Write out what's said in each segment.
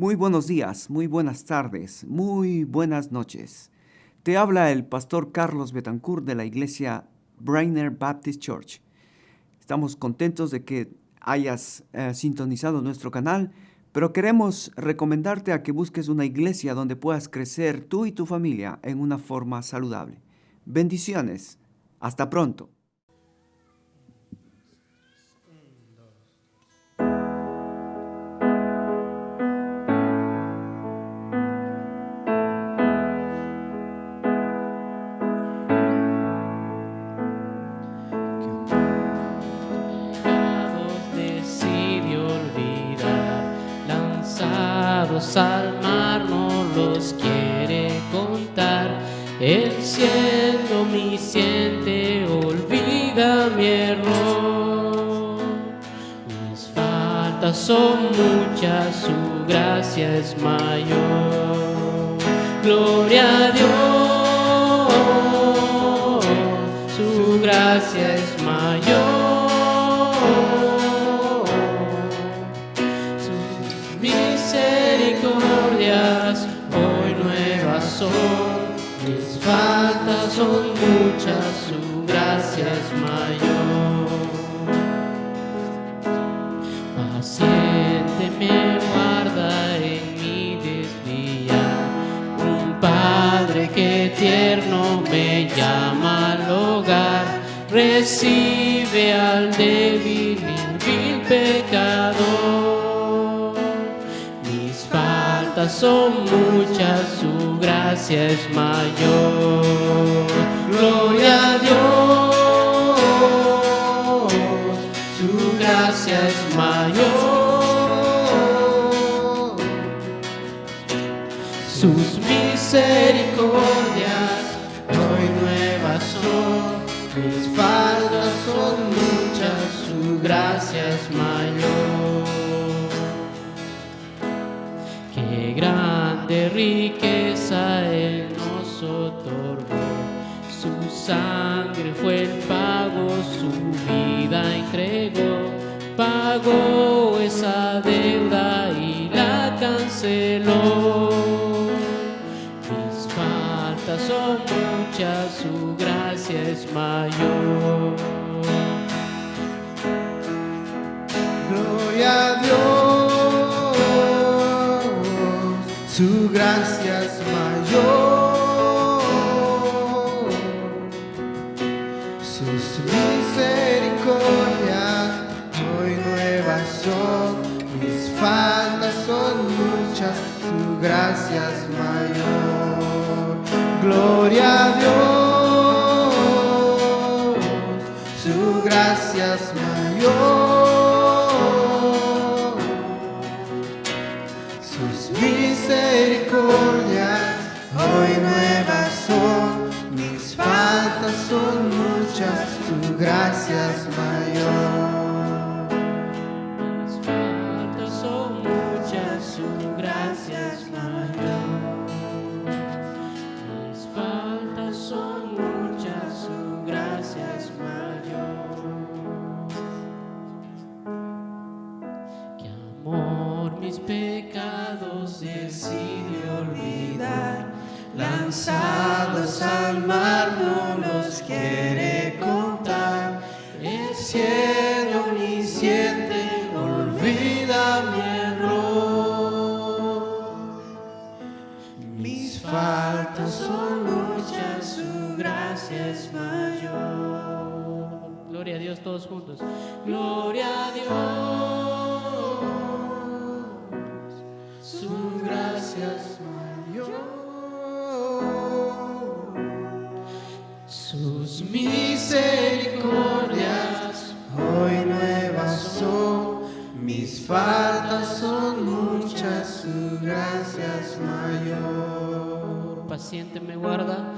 Muy buenos días, muy buenas tardes, muy buenas noches. Te habla el pastor Carlos Betancourt de la iglesia Brainer Baptist Church. Estamos contentos de que hayas sintonizado nuestro canal, pero queremos recomendarte a que busques una iglesia donde puedas crecer tú y tu familia en una forma saludable. Bendiciones. Hasta pronto. Al mar no los quiere contar. Él siendo omnisciente olvida mi error. Mis faltas son muchas, su gracia es mayor. Gloria a Dios, su gracia es mayor. Hoy nuevas son, mis faltas son muchas, su gracia es mayor. Paciente me guarda en mi desviar, un Padre que tierno me llama al hogar, recibe al débil y vil pecador. Son muchas, su gracia es mayor. Gloria a Dios, su gracia es mayor. Sus misericordias hoy nuevas son, mis faltas son muchas, su gracia es mayor. Qué grande riqueza Él nos otorgó, su sangre fue el pago, su vida entregó, pagó esa deuda y la canceló. Mis faltas son muchas, su gracia es mayor. Gloria a Dios. Su gracia es mayor, sus misericordias hoy nuevas son, mis faltas son muchas, su gracia es mayor. Gloria a Dios, su gracia es mayor. Misericordias hoy nuevas son, mis faltas son muchas, tu gracia es mayor. Mis faltas son muchas, su gracia es mayor. Mis faltas son muchas, su gracia es mayor. Qué amor mis pecados decide olvidar, lanzados al mar no los quiere contar. El cielo omnisciente olvida mi error. Mis faltas son muchas, su gracia es mayor. Gloria a Dios todos juntos. Gloria a Dios. Su gracia es mayor. Sus misericordias hoy nuevas son, mis faltas son muchas, su gracia es mayor. Paciente me guarda,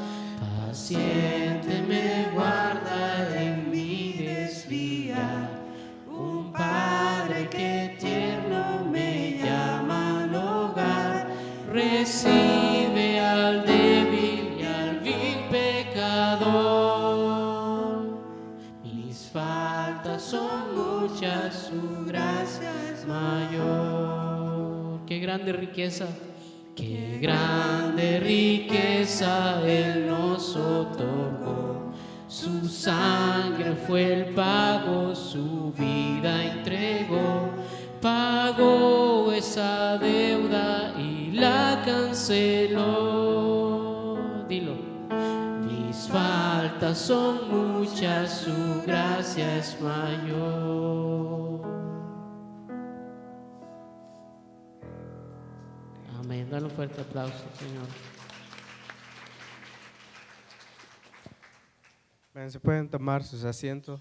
paciente me guarda en mi desviar, un Padre que tierno me llama al hogar, recibe al débil y al vil pecador. Mis faltas son muchas, su gracia es mayor. Qué gran grande riqueza, qué grande riqueza Él nos otorgó. Su sangre fue el pago, su vida entregó. Pagó esa deuda y la canceló. Dilo. Mis faltas son muchas, su gracia es mayor. Amén. Dale un fuerte aplauso, Señor. Bien, se pueden tomar sus asientos.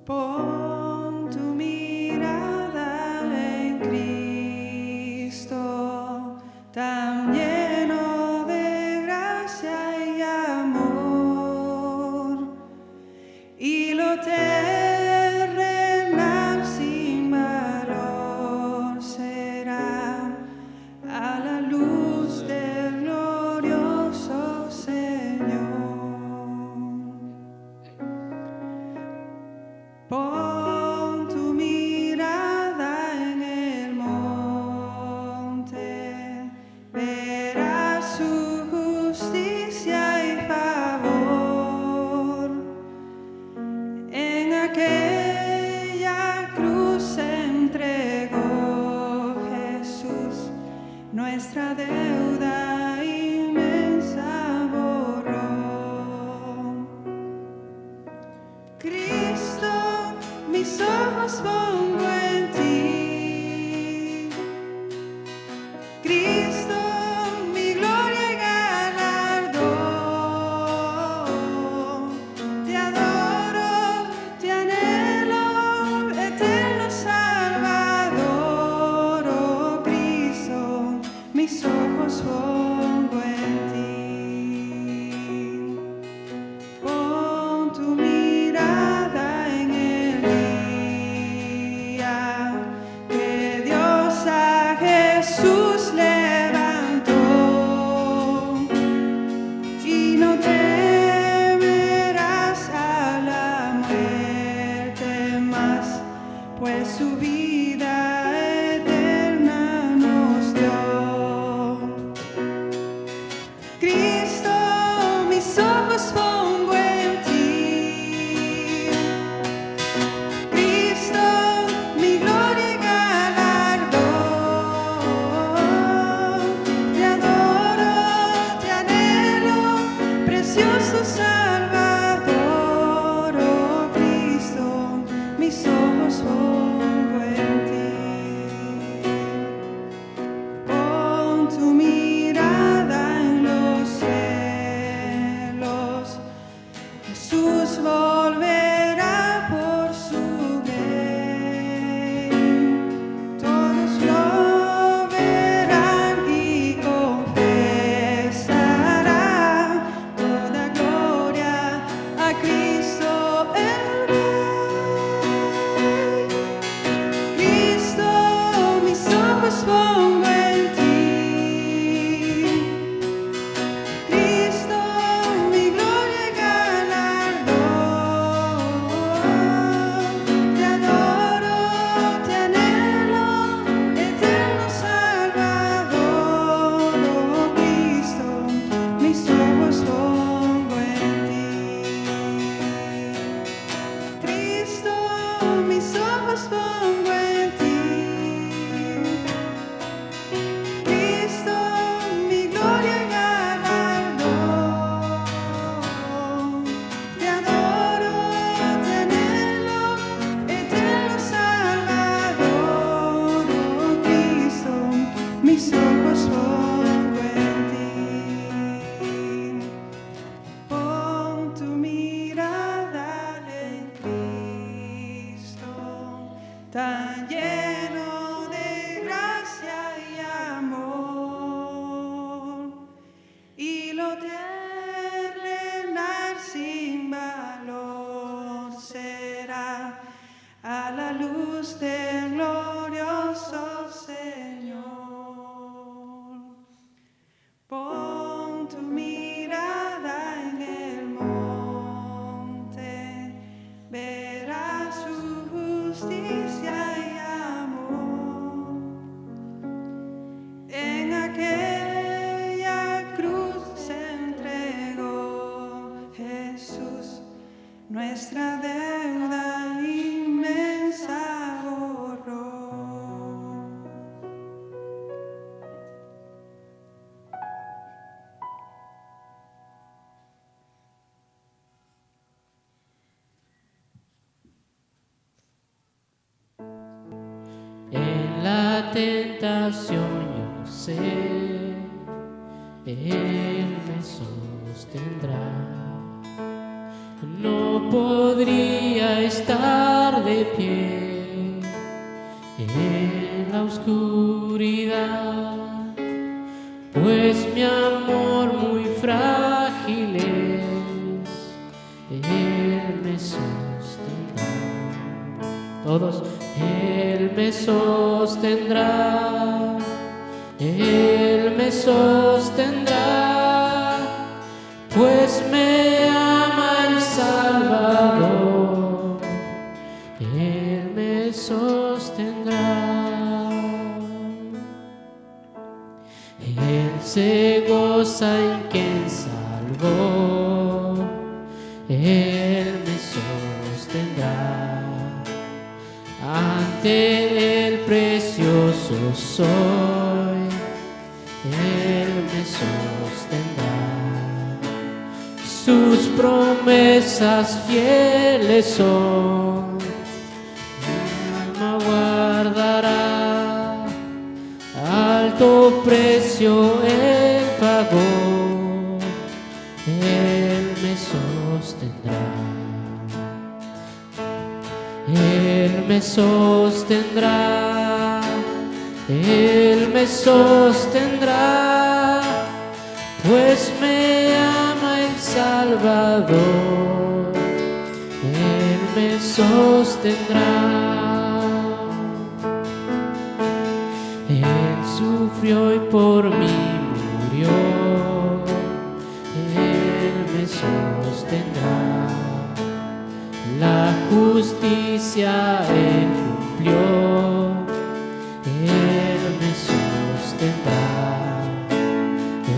Pon tu mirada en Cristo, tan lleno de gracia y amor, y lo terrenal sin valor será a la luz del glorioso Señor. Pon tu mirada en el monte, verás su justicia y favor. En aquella cruz se entregó Jesús, nuestra deuda inmensa borró. Cristo, mis ojos pongo en ti. Cristo, mi gloria y galardón. Te adoro, te anhelo, eterno Salvador. Oh Cristo, mis ojos pongo en ti. Pon tu mirada en el día que Dios a Jesús levantó, y no temerás a la muerte más, pues su vida eterna nos dio. Cristo, mis ojos pongo en ti. Cristo, mi gloria y galardón. Te adoro, te anhelo, precioso Salvador. Oh Cristo, mis ojos pongo en ti. Pon tu mirada en los cielos, Jesús volverá por su bien. Todos lo verán y confesarán toda gloria a Cristo el Rey. Cristo, mis ojos pongo en ti. Cristo, mi gloria y galardón. Te adoro, te anhelo, eterno Salvador. Oh Cristo, mis ojos pongo en ti. Cristo, mis ojos pongo en ti. Cristo, mi gloria y galardón. Te adoro, te anhelo, eterno Salvador. Oh Cristo, mis ojos pongo en ti. Pon tu mirada en Cristo, tan lleno de gracia y amor, y lo terrenal sin valor será a la luz del glorioso Señor. Pon tu mirada en el monte, verás su justicia y amor. En aquella cruz se entregó Jesús, nuestra deuda inmensa borró. En la tentación yo sé, Él me sostendrá. No podría estar de pie en la oscuridad, pues mi amor muy frágil es, Él me sostendrá. Todos, Él me sostendrá, Él me sostendrá, pues me ama el Salvador, Él me sostendrá. Él se goza en quien salvó, Él me sostendrá. Ante el precioso soy, Él me sostendrá. Sus promesas fieles son, mi alma guardará. Alto precio Él pagó, Él me sostendrá. Él me sostendrá, Él me sostendrá, pues me ama el Salvador, Él me sostendrá. Él sufrió y por mí murió, Él me sostendrá. La justicia Él cumplió, Él me sostendrá.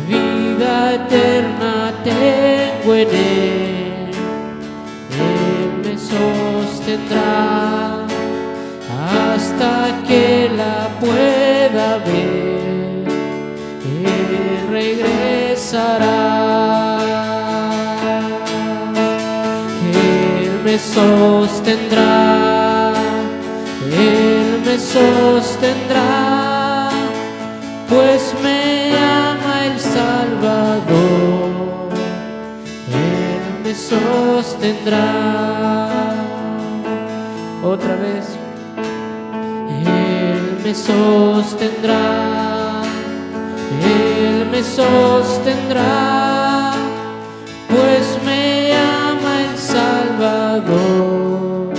Vida eterna tengo en Él, Él me sostendrá. Hasta que la pueda ver, Él regresará. Me sostendrá, Él me sostendrá, pues me ama el Salvador, Él me sostendrá. Otra vez, Él me sostendrá, Él me sostendrá, pues me ama el Salvador,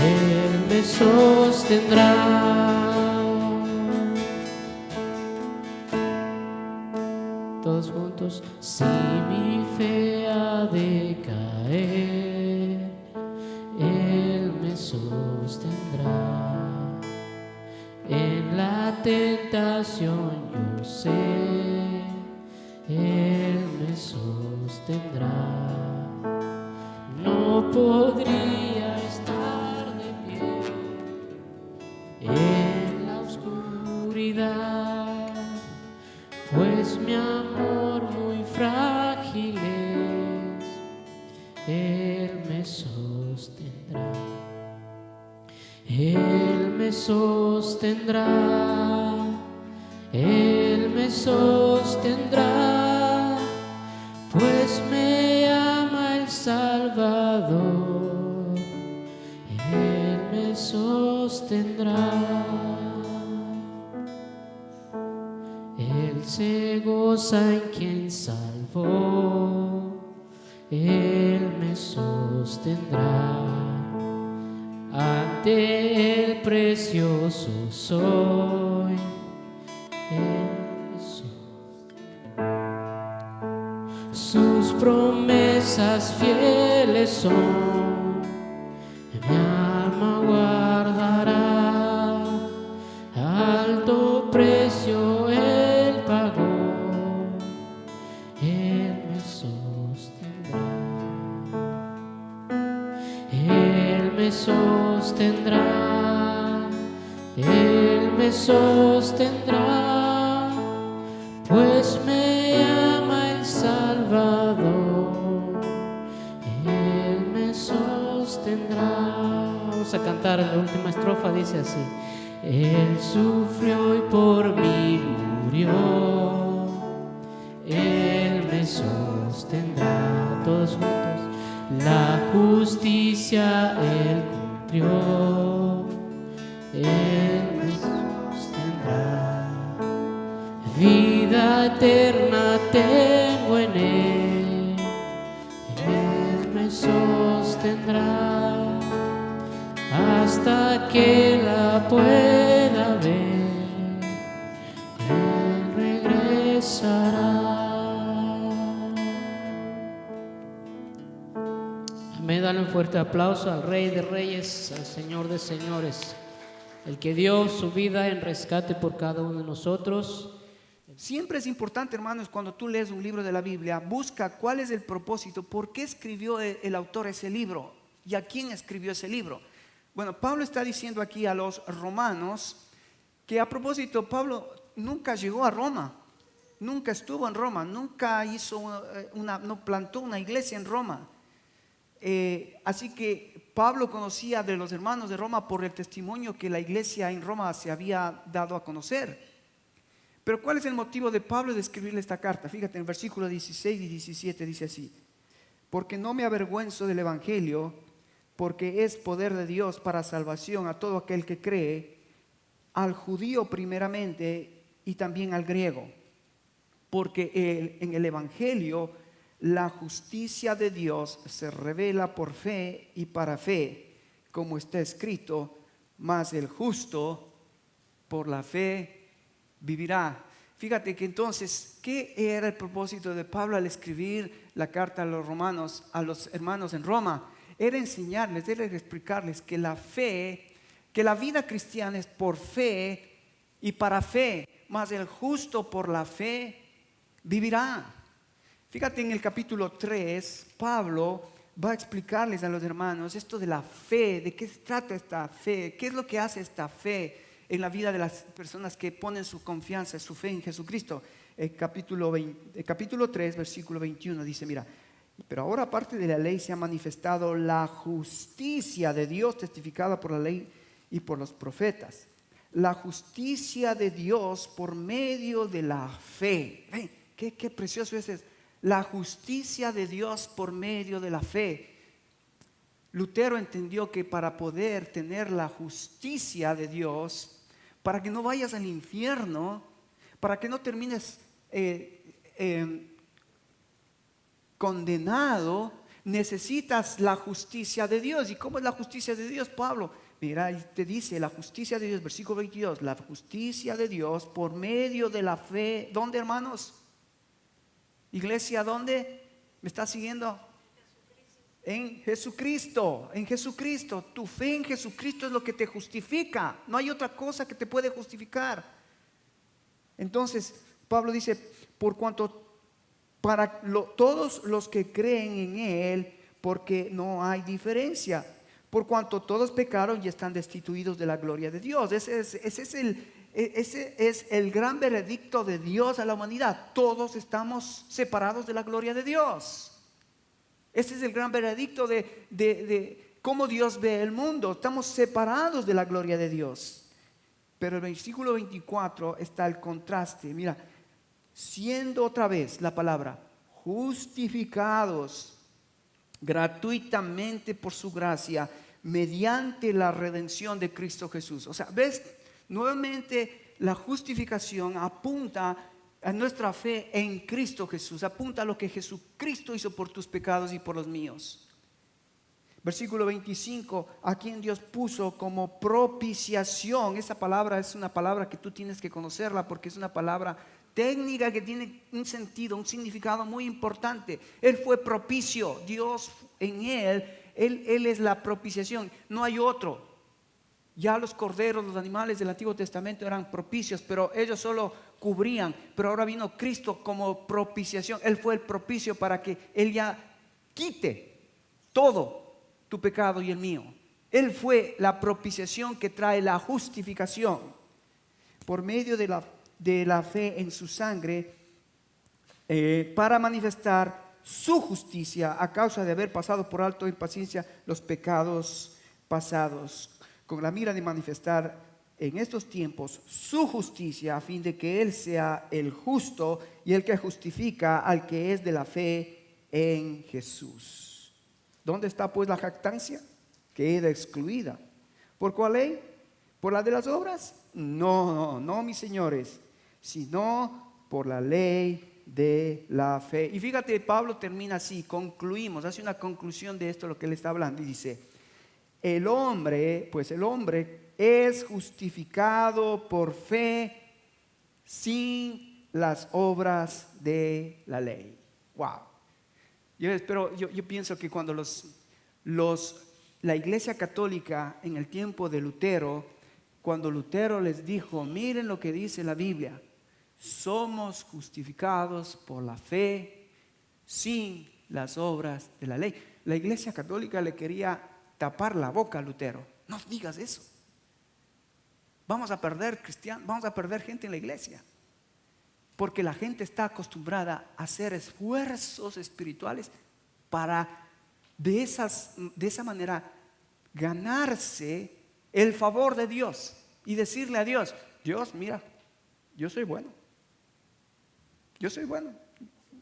Él me sostendrá. Todos juntos. Si mi fe ha de caer, Él me sostendrá. En la tentación yo sé, Él me sostendrá. No podría estar de pie en la oscuridad, pues mi amor muy frágil es, Él me sostendrá. Él me sostendrá, Él me sostendrá, pues me ama el Salvador, Él me sostendrá. Él se goza en quien salvó, Él me sostendrá. Ante el precio precioso soy. Sus promesas fieles son, mi alma guardará, alto precio Él pagó, Él me sostendrá, Él me sostendrá, Él me sostendrá, pues me ama el Salvador, Él me sostendrá. Vamos a cantar la última estrofa, dice así: Él sufrió y por mí murió, Él me sostendrá. Todos juntos. La justicia Él cumplió, Él me sostendrá. Vida eterna tengo en Él, Él me sostendrá hasta que la pueda ver, Él regresará. Amén, dale un fuerte aplauso al Rey de Reyes, al Señor de Señores, el que dio su vida en rescate por cada uno de nosotros. Siempre es importante, hermanos, cuando tú lees un libro de la Biblia, busca cuál es el propósito, por qué escribió el autor ese libro y a quién escribió ese libro. Bueno, Pablo está diciendo aquí a los romanos que, a propósito, Pablo nunca llegó a Roma, nunca estuvo en Roma, nunca no plantó una iglesia en Roma. Así que Pablo conocía de los hermanos de Roma por el testimonio que la iglesia en Roma se había dado a conocer. Pero ¿cuál es el motivo de Pablo de escribirle esta carta? Fíjate, en versículos 16 y 17 dice así: porque no me avergüenzo del evangelio, porque es poder de Dios para salvación a todo aquel que cree, al judío primeramente y también al griego. Porque en el evangelio la justicia de Dios se revela por fe y para fe, como está escrito: mas el justo por la fe vivirá. Fíjate que entonces, ¿qué era el propósito de Pablo al escribir la carta a los romanos, a los hermanos en Roma? Era enseñarles, era explicarles que la fe, que la vida cristiana es por fe y para fe, mas el justo por la fe vivirá. Fíjate, en el capítulo 3, Pablo va a explicarles a los hermanos esto de la fe, de qué se trata esta fe, qué es lo que hace esta fe en la vida de las personas que ponen su confianza, su fe en Jesucristo. El capítulo 3, versículo 21 dice: mira, pero ahora aparte de la ley se ha manifestado la justicia de Dios testificada por la ley y por los profetas. La justicia de Dios por medio de la fe. ¿Ven? Qué precioso es la justicia de Dios por medio de la fe. Lutero entendió que para poder tener la justicia de Dios, para que no vayas al infierno, para que no termines condenado, necesitas la justicia de Dios. ¿Y cómo es la justicia de Dios, Pablo? Mira, te dice la justicia de Dios, versículo 22, la justicia de Dios por medio de la fe. ¿Dónde, hermanos? Iglesia, ¿dónde? ¿Me estás siguiendo? En Jesucristo, en Jesucristo. Tu fe en Jesucristo es lo que te justifica. No hay otra cosa que te puede justificar. Entonces, Pablo dice: por cuanto todos los que creen en Él, porque no hay diferencia, por cuanto todos pecaron y están destituidos de la gloria de Dios. Ese es el gran veredicto de Dios a la humanidad. Todos estamos separados de la gloria de Dios. Ese es el gran veredicto de cómo Dios ve el mundo. Estamos separados de la gloria de Dios. Pero el versículo 24 está el contraste. Mira, siendo otra vez la palabra justificados gratuitamente por su gracia, mediante la redención de Cristo Jesús. O sea, ves, nuevamente la justificación apunta a nuestra fe en Cristo Jesús, apunta a lo que Jesucristo hizo por tus pecados y por los míos. Versículo 25, a quien Dios puso como propiciación. Esa palabra es una palabra que tú tienes que conocerla porque es una palabra técnica que tiene un sentido, un significado muy importante. Él fue propicio, Dios en Él es la propiciación, no hay otro. Ya los corderos, los animales del Antiguo Testamento eran propicios, pero ellos solo cubrían. Pero ahora vino Cristo como propiciación. Él fue el propicio para que Él ya quite todo tu pecado y el mío. Él fue la propiciación que trae la justificación por medio de la fe en su sangre, para manifestar su justicia a causa de haber pasado por alto en paciencia los pecados pasados, con la mira de manifestar en estos tiempos su justicia, a fin de que Él sea el justo y el que justifica al que es de la fe en Jesús. ¿Dónde está pues la jactancia? Queda excluida. ¿Por cuál ley? ¿Por la de las obras? No, mis señores, sino por la ley de la fe. Y fíjate, Pablo termina así, concluimos, hace una conclusión de esto, lo que él está hablando, y dice: el hombre es justificado por fe sin las obras de la ley. Wow. Yo pienso que cuando la Iglesia Católica en el tiempo de Lutero, cuando Lutero les dijo: miren lo que dice la Biblia, somos justificados por la fe sin las obras de la ley. La Iglesia Católica le quería tapar la boca a Lutero. No digas eso. Vamos a perder cristianos, vamos a perder gente en la iglesia. Porque la gente está acostumbrada a hacer esfuerzos espirituales para de esa manera ganarse el favor de Dios y decirle a Dios: Dios, mira, yo soy bueno.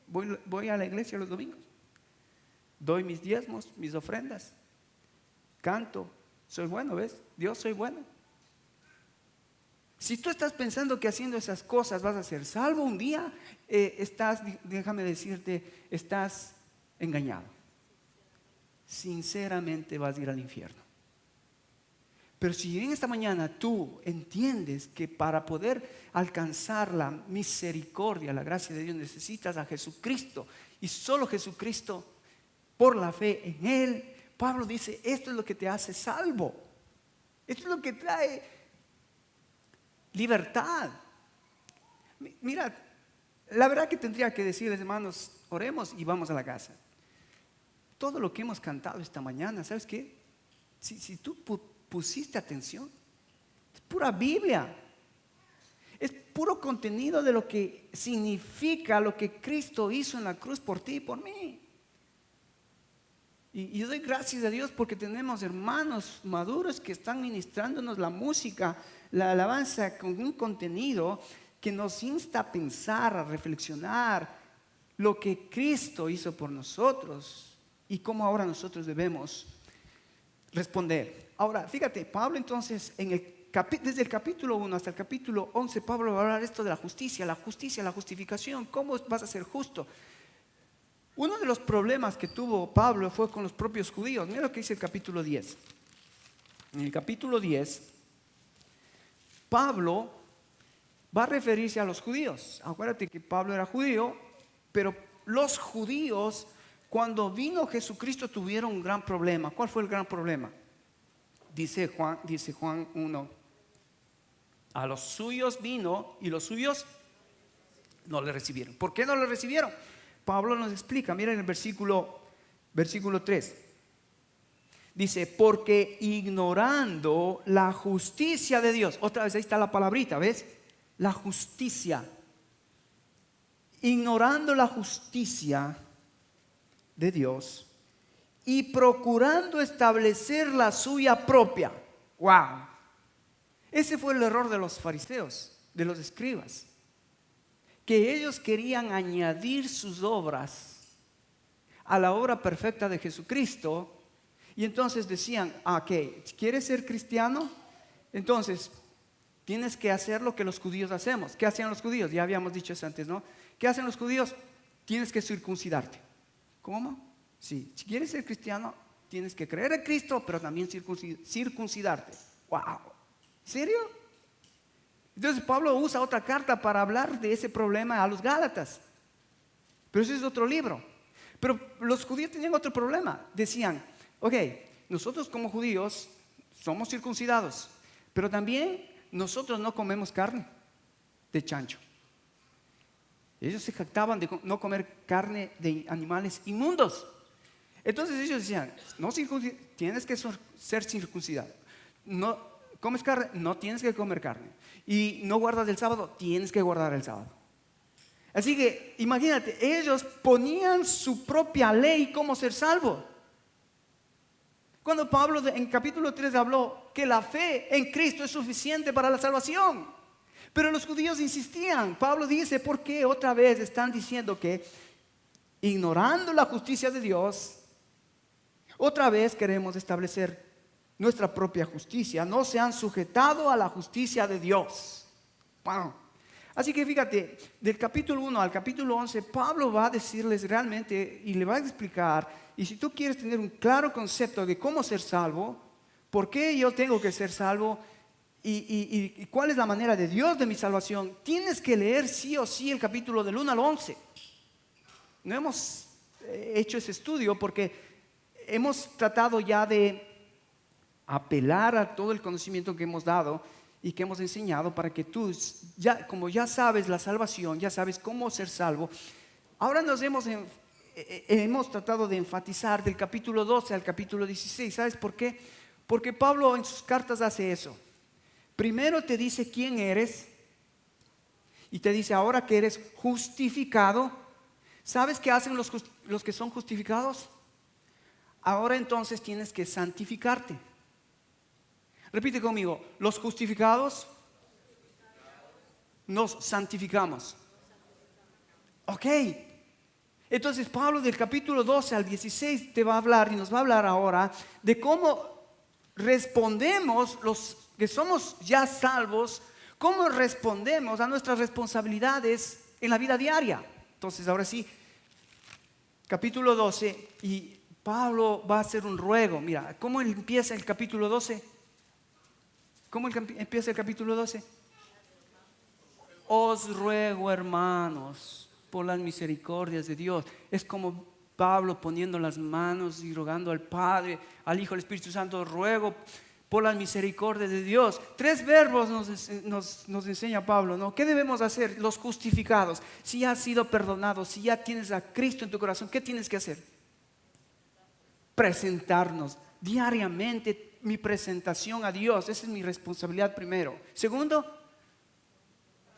Voy a la iglesia los domingos, doy mis diezmos, mis ofrendas, canto, soy bueno, ¿ves? Dios, soy bueno. Si tú estás pensando que haciendo esas cosas vas a ser salvo un día, déjame decirte, estás engañado. Sinceramente vas a ir al infierno. Pero si en esta mañana tú entiendes que para poder alcanzar la misericordia, la gracia de Dios, necesitas a Jesucristo, y solo Jesucristo, por la fe en Él, Pablo dice: esto es lo que te hace salvo. Esto es lo que trae libertad. Mira, la verdad que tendría que decirles: hermanos, oremos y vamos a la casa. Todo lo que hemos cantado esta mañana, ¿sabes qué? Si tú pusiste atención, es pura Biblia. Es puro contenido de lo que significa lo que Cristo hizo en la cruz por ti y por mí. Y yo doy gracias a Dios porque tenemos hermanos maduros que están ministrándonos la música, la alabanza, con un contenido que nos insta a pensar, a reflexionar lo que Cristo hizo por nosotros y cómo ahora nosotros debemos responder. Ahora, fíjate, Pablo entonces, desde el capítulo 1 hasta el capítulo 11, Pablo va a hablar esto de la justicia, la justificación. ¿Cómo vas a ser justo? Uno de los problemas que tuvo Pablo fue con los propios judíos. Mira lo que dice el capítulo 10. En el capítulo 10, Pablo va a referirse a los judíos. Acuérdate que Pablo era judío, pero los judíos, cuando vino Jesucristo, tuvieron un gran problema. ¿Cuál fue el gran problema? Dice Juan 1: a los suyos vino y los suyos no le recibieron. ¿Por qué no le recibieron? Pablo nos explica, miren el versículo 3. Dice: porque ignorando la justicia de Dios. Otra vez ahí está la palabrita, ¿ves? La justicia. Ignorando la justicia de Dios y procurando establecer la suya propia. ¡Wow! Ese fue el error de los fariseos, de los escribas, que ellos querían añadir sus obras a la obra perfecta de Jesucristo. Y entonces decían: ¿qué? ¿Quieres ser cristiano? Entonces tienes que hacer lo que los judíos hacemos. ¿Qué hacían los judíos? Ya habíamos dicho eso antes, ¿no? ¿Qué hacen los judíos? Tienes que circuncidarte. ¿Cómo? Sí. Si quieres ser cristiano, tienes que creer en Cristo, pero también circuncidarte. ¡Wow! ¿En serio? Entonces Pablo usa otra carta para hablar de ese problema a los Gálatas. Pero ese es otro libro. Pero los judíos tenían otro problema. Decían, ok, nosotros como judíos somos circuncidados, pero también nosotros no comemos carne de chancho. Ellos se jactaban de no comer carne de animales inmundos. Entonces ellos decían, no tienes que ser circuncidado. No comes carne, no tienes que comer carne. Y no guardas el sábado, tienes que guardar el sábado. Así que imagínate, ellos ponían su propia ley cómo ser salvo. Cuando Pablo en capítulo 3 habló que la fe en Cristo es suficiente para la salvación. Pero los judíos insistían. Pablo dice, ¿por qué otra vez están diciendo que ignorando la justicia de Dios, otra vez queremos establecer nuestra propia justicia? No se han sujetado a la justicia de Dios. Wow. Así que fíjate, del capítulo 1 al capítulo 11, Pablo va a decirles realmente y le va a explicar. Y si tú quieres tener un claro concepto de cómo ser salvo, por qué yo tengo que ser salvo y cuál es la manera de Dios de mi salvación, tienes que leer sí o sí el capítulo del 1 al 11. No hemos hecho ese estudio porque hemos tratado ya de apelar a todo el conocimiento que hemos dado y que hemos enseñado para que tú, como ya sabes la salvación, ya sabes cómo ser salvo. Ahora nos hemos tratado de enfatizar del capítulo 12 al capítulo 16. ¿Sabes por qué? Porque Pablo en sus cartas hace eso. Primero te dice quién eres y te dice ahora que eres justificado. ¿Sabes qué hacen los que son justificados? Ahora entonces tienes que santificarte. Repite conmigo, los justificados nos santificamos. Ok. Entonces Pablo del capítulo 12 al 16 te va a hablar y nos va a hablar ahora de cómo respondemos los que somos ya salvos, cómo respondemos a nuestras responsabilidades en la vida diaria. Entonces ahora sí, capítulo 12 y Pablo va a hacer un ruego. Mira, ¿cómo empieza el capítulo 12? ¿Cómo empieza el capítulo 12? Os ruego, hermanos, por las misericordias de Dios. Es como Pablo poniendo las manos y rogando al Padre, al Hijo, al Espíritu Santo. Ruego por las misericordias de Dios. 3 verbos nos enseña Pablo, ¿no? ¿Qué debemos hacer los justificados? Si ya has sido perdonado, si ya tienes a Cristo en tu corazón, ¿qué tienes que hacer? Presentarnos diariamente. Mi presentación a Dios, esa es mi responsabilidad primero. Segundo,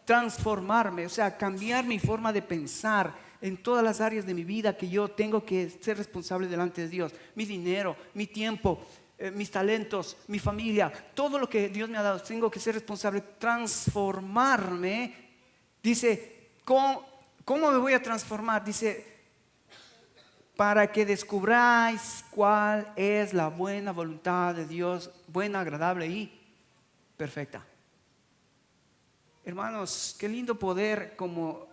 transformarme, o sea, cambiar mi forma de pensar en todas las áreas de mi vida que yo tengo que ser responsable delante de Dios. Mi dinero, mi tiempo, mis talentos, mi familia, todo lo que Dios me ha dado, tengo que ser responsable. Transformarme, dice, ¿cómo me voy a transformar? Dice, para que descubráis cuál es la buena voluntad de Dios, buena, agradable y perfecta. Hermanos, qué lindo poder como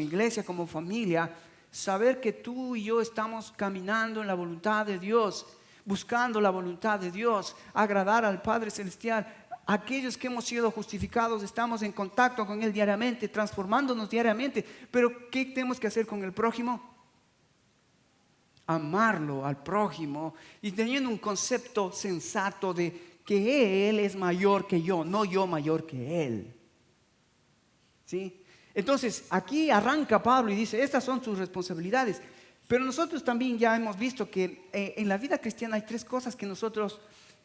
iglesia, como familia, saber que tú y yo estamos caminando en la voluntad de Dios, buscando la voluntad de Dios, agradar al Padre Celestial. Aquellos que hemos sido justificados estamos en contacto con Él diariamente, transformándonos diariamente. Pero ¿qué tenemos que hacer con el prójimo? Amarlo al prójimo y teniendo un concepto sensato de que Él es mayor que yo, no yo mayor que Él. ¿Sí? Entonces aquí arranca Pablo y dice, estas son sus responsabilidades. Pero nosotros también ya hemos visto que en la vida cristiana hay 3 cosas que nosotros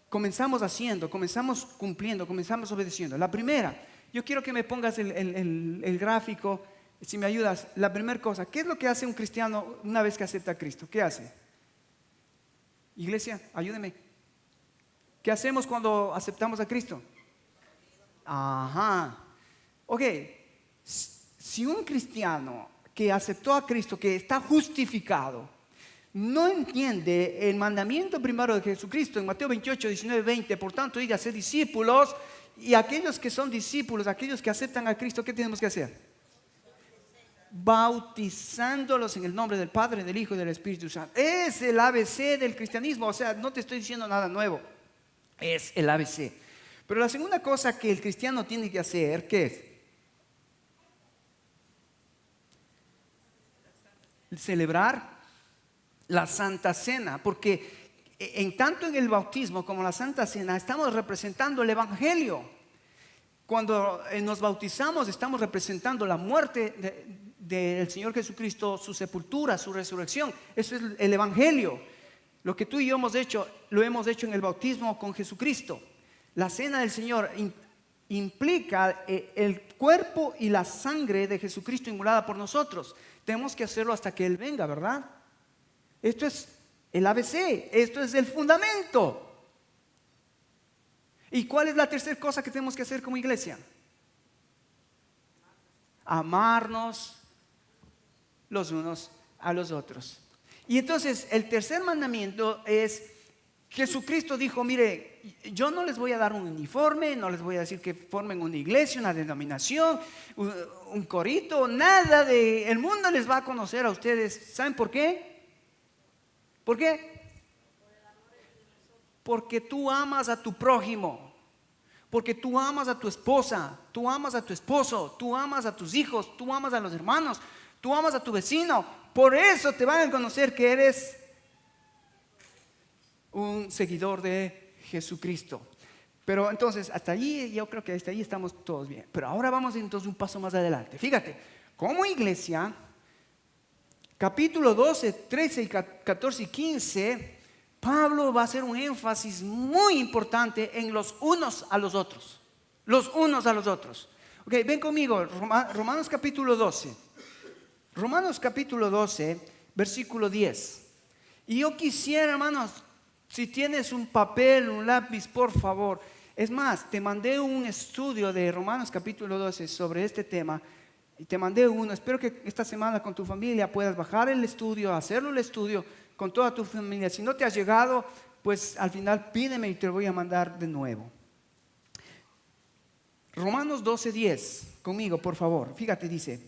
comenzamos haciendo, comenzamos cumpliendo, comenzamos obedeciendo. La primera, yo quiero que me pongas el gráfico. Si me ayudas, la primera cosa, ¿qué es lo que hace un cristiano una vez que acepta a Cristo? ¿Qué hace? Iglesia, ayúdeme. ¿Qué hacemos cuando aceptamos a Cristo? Ajá. Ok, si un cristiano que aceptó a Cristo, que está justificado, no entiende el mandamiento primero de Jesucristo en Mateo 28, 19, 20, por tanto, diga, ser discípulos, y aquellos que son discípulos, aquellos que aceptan a Cristo, ¿qué tenemos que hacer? bautizándolos en el nombre del Padre, del Hijo y del Espíritu Santo. Es el ABC del cristianismo. O sea, no te estoy diciendo nada nuevo. Es el ABC. Pero la segunda cosa que el cristiano tiene que hacer, ¿qué es? Celebrar la Santa Cena, porque tanto en el bautismo como en la Santa Cena estamos representando el Evangelio. Cuando nos bautizamos estamos representando la muerte del Señor Jesucristo, su sepultura, su resurrección. Eso es el Evangelio. Lo que tú y yo hemos hecho, lo hemos hecho en el bautismo con Jesucristo. La cena del Señor implica el cuerpo y la sangre de Jesucristo inmolada por nosotros. Tenemos que hacerlo hasta que Él venga, ¿verdad? Esto es el ABC, esto es el fundamento. ¿Y cuál es la tercera cosa que tenemos que hacer como iglesia? Amarnos los unos a los otros. Y entonces el tercer mandamiento es, Jesucristo dijo, mire, yo no les voy a dar un uniforme, no les voy a decir que formen una iglesia, una denominación, un corito, nada de... El mundo les va a conocer a ustedes. ¿Saben por qué? ¿Por qué? Porque tú amas a tu prójimo, porque tú amas a tu esposa, tú amas a tu esposo, tú amas a tus hijos, tú amas a los hermanos, tú amas a tu vecino. Por eso te van a conocer que eres un seguidor de Jesucristo. Pero entonces, hasta allí, yo creo que hasta allí estamos todos bien. Pero ahora vamos entonces un paso más adelante. Fíjate, como iglesia, capítulo 12, 13, 14 y 15, Pablo va a hacer un énfasis muy importante en los unos a los otros. Los unos a los otros. Ok, ven conmigo, Romanos capítulo 12. Romanos capítulo 12, versículo 10. Y yo quisiera, hermanos, si tienes un papel, un lápiz, por favor. Es más, te mandé un estudio de Romanos capítulo 12 sobre este tema. Y te mandé uno. Espero que esta semana con tu familia puedas bajar el estudio, hacerlo el estudio con toda tu familia. Si no te has llegado, pues al final pídeme y te lo voy a mandar de nuevo. Romanos 12:10, conmigo por favor. Fíjate, dice: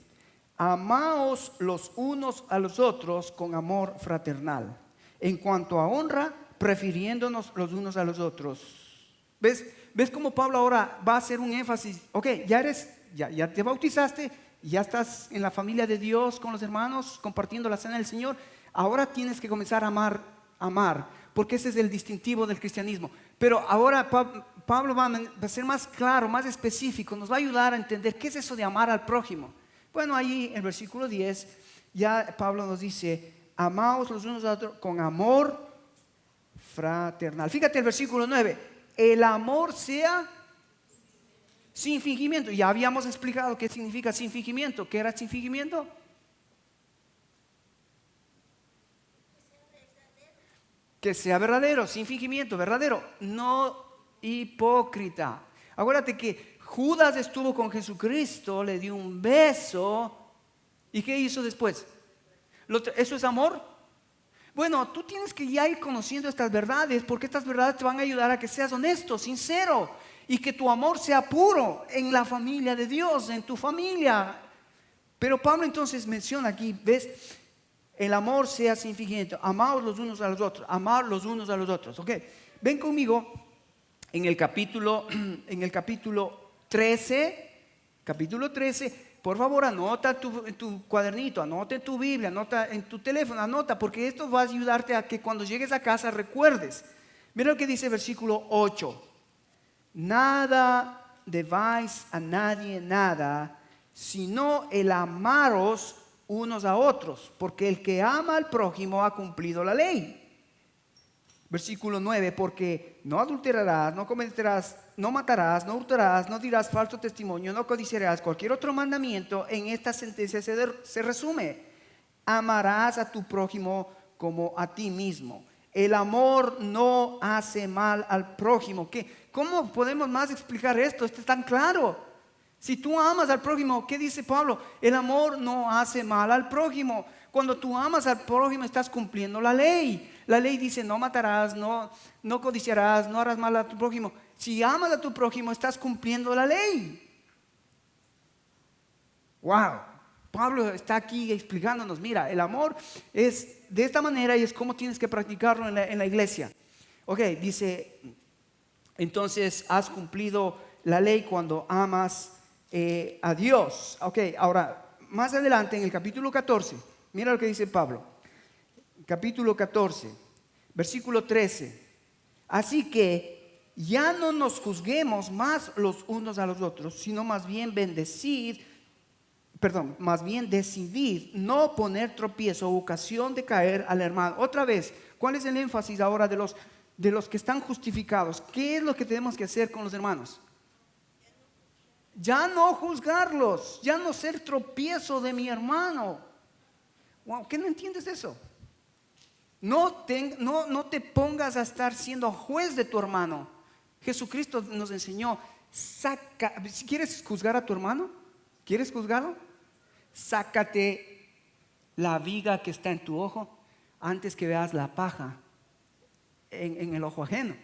amaos los unos a los otros con amor fraternal. En cuanto a honra, prefiriéndonos los unos a los otros. ¿Ves cómo Pablo ahora va a hacer un énfasis? Ok, ya te bautizaste, ya estás en la familia de Dios con los hermanos, compartiendo la cena del Señor. Ahora tienes que comenzar a amar, porque ese es el distintivo del cristianismo. Pero ahora Pablo va a ser más claro, más específico, nos va a ayudar a entender qué es eso de amar al prójimo. Bueno, ahí en el versículo 10, ya Pablo nos dice: amaos los unos a los otros con amor fraternal. Fíjate el versículo 9: el amor sea sin fingimiento. Ya habíamos explicado qué significa sin fingimiento. ¿Qué era sin fingimiento? Que sea verdadero, sin fingimiento, verdadero, no hipócrita. Acuérdate que Judas estuvo con Jesucristo, le dio un beso. ¿Y qué hizo después? ¿Eso es amor? Bueno, tú tienes que ya ir conociendo estas verdades, porque estas verdades te van a ayudar a que seas honesto, sincero, y que tu amor sea puro en la familia de Dios, en tu familia. Pero Pablo entonces menciona aquí, ¿ves? El amor sea sin fingimiento. Amaos los unos a los otros. Amar los unos a los otros. Ok, ven conmigo en el capítulo 13. Capítulo 13. Por favor, anota en tu cuadernito, anota en tu Biblia, anota en tu teléfono, anota, porque esto va a ayudarte a que cuando llegues a casa recuerdes. Mira lo que dice el versículo 8. Nada debáis a nadie nada, sino el amaros unos a otros, porque el que ama al prójimo ha cumplido la ley. Versículo 9: porque no adulterarás, no cometerás, no matarás, no hurtarás, no dirás falso testimonio, no codiciarás. Cualquier otro mandamiento en esta sentencia se resume: amarás a tu prójimo como a ti mismo. El amor no hace mal al prójimo. ¿Cómo podemos más explicar esto? Esto es tan claro. Si tú amas al prójimo, ¿qué dice Pablo? El amor no hace mal al prójimo. Cuando tú amas al prójimo estás cumpliendo la ley. La ley dice: no matarás, no codiciarás, no harás mal a tu prójimo. Si amas a tu prójimo estás cumpliendo la ley. Wow. Pablo está aquí explicándonos, mira, el amor es de esta manera y es como tienes que practicarlo en la iglesia. Ok, dice, entonces has cumplido la ley cuando amas a Dios. Ok, ahora, más adelante en el capítulo 14, mira lo que dice Pablo. Capítulo 14, versículo 13. Así que ya no nos juzguemos más los unos a los otros, sino más bien decidid no poner tropiezo o ocasión de caer al hermano. Otra vez, ¿cuál es el énfasis ahora de los que están justificados? ¿Qué es lo que tenemos que hacer con los hermanos? Ya no juzgarlos, ya no ser tropiezo de mi hermano. Wow, ¿qué no entiendes eso? No te pongas a estar siendo juez de tu hermano. Jesucristo nos enseñó, si quieres juzgar a tu hermano, ¿quieres juzgarlo? Sácate la viga que está en tu ojo antes que veas la paja en el ojo ajeno.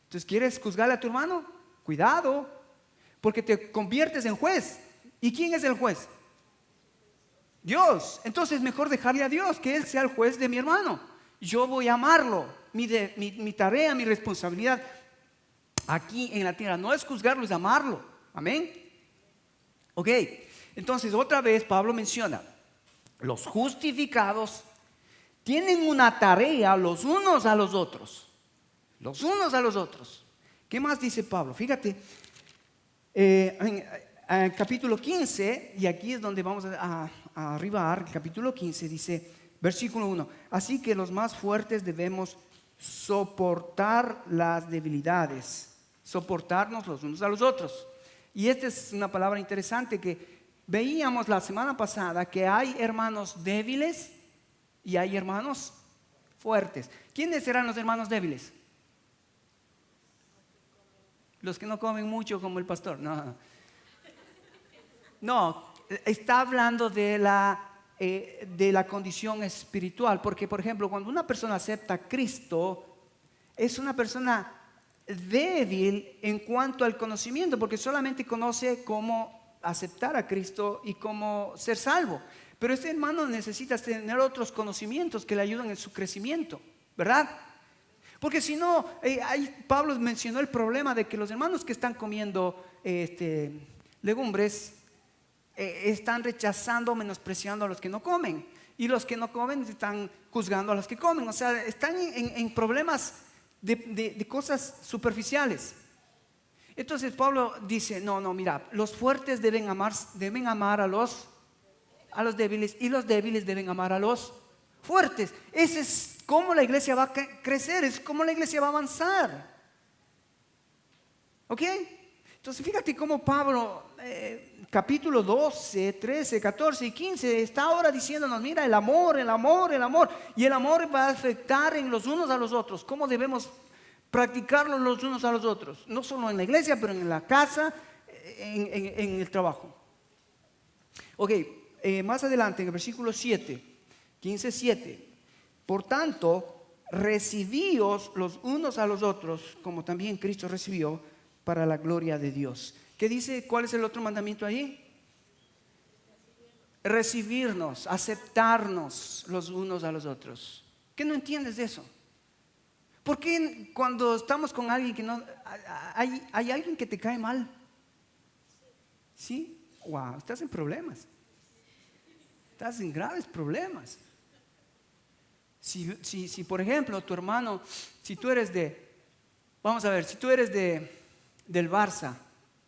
Entonces, ¿quieres juzgarle a tu hermano? Cuidado, porque te conviertes en juez. ¿Y quién es el juez? Dios. Entonces mejor dejarle a Dios que Él sea el juez de mi hermano. Yo voy a amarlo. Mi tarea, mi responsabilidad aquí en la tierra no es juzgarlo, es amarlo. Amén. Ok, entonces otra vez Pablo menciona, los justificados tienen una tarea los unos a los otros. Los unos a los otros. ¿Qué más dice Pablo? Fíjate, en capítulo 15, y aquí es donde vamos a arribar, capítulo 15 dice, versículo 1, así que los más fuertes debemos soportar las debilidades, soportarnos los unos a los otros. Y esta es una palabra interesante que veíamos la semana pasada, que hay hermanos débiles y hay hermanos fuertes. ¿Quiénes serán los hermanos débiles? Los que no comen mucho como el pastor. No, está hablando de la condición espiritual. Porque, por ejemplo, cuando una persona acepta a Cristo, es una persona débil en cuanto al conocimiento, porque solamente conoce cómo aceptar a Cristo y cómo ser salvo. Pero este hermano necesita tener otros conocimientos que le ayuden en su crecimiento, ¿verdad? Porque si no, Pablo mencionó el problema de que los hermanos que están comiendo legumbres están rechazando, menospreciando a los que no comen, y los que no comen están juzgando a los que comen. O sea, están en problemas de cosas superficiales. Entonces Pablo dice, no, mira, los fuertes deben amar a los débiles, y los débiles deben amar a los fuertes. Ese es cómo la iglesia va a crecer, es cómo la iglesia va a avanzar. ¿Ok? Entonces fíjate cómo Pablo, capítulo 12, 13, 14 y 15, está ahora diciéndonos, mira, el amor. Y el amor va a afectar en los unos a los otros. ¿Cómo debemos practicarlo los unos a los otros? No solo en la iglesia, pero en la casa, en el trabajo. Ok, más adelante en el versículo 7, 15:7. Por tanto, recibíos los unos a los otros, como también Cristo recibió, para la gloria de Dios. ¿Qué dice? ¿Cuál es el otro mandamiento ahí? Recibirnos, aceptarnos los unos a los otros. ¿Qué no entiendes de eso? ¿Por qué cuando estamos con alguien que no... hay alguien que te cae mal? ¿Sí? Wow, estás en problemas. Estás en graves problemas. Si por ejemplo tu hermano, si tú eres del Barça,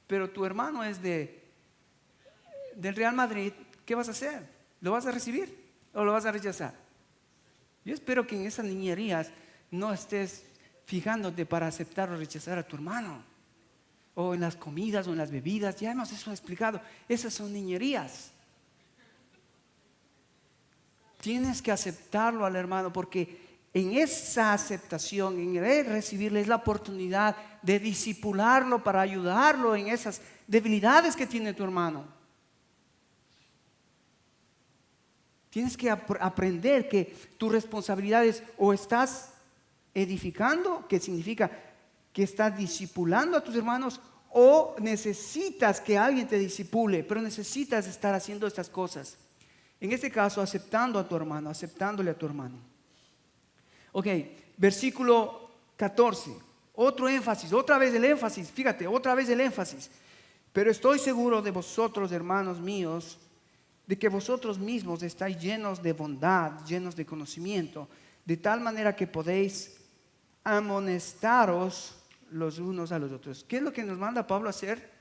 pero tu hermano es del Real Madrid, ¿qué vas a hacer? ¿Lo vas a recibir o lo vas a rechazar? Yo espero que en esas niñerías no estés fijándote para aceptar o rechazar a tu hermano, o en las comidas o en las bebidas. Ya hemos eso explicado, esas son niñerías. Tienes que aceptarlo al hermano, porque en esa aceptación, en el recibirle, es la oportunidad de discipularlo para ayudarlo en esas debilidades que tiene tu hermano. Tienes que aprender que tu responsabilidad es o estás edificando, que significa que estás discipulando a tus hermanos, o necesitas que alguien te discipule, pero necesitas estar haciendo estas cosas. En este caso, aceptando a tu hermano, aceptándole a tu hermano. Ok, versículo 14. Otro énfasis, otra vez el énfasis, fíjate, otra vez el énfasis. Pero estoy seguro de vosotros, hermanos míos, de que vosotros mismos estáis llenos de bondad, llenos de conocimiento, de tal manera que podéis amonestaros los unos a los otros. ¿Qué es lo que nos manda Pablo a hacer?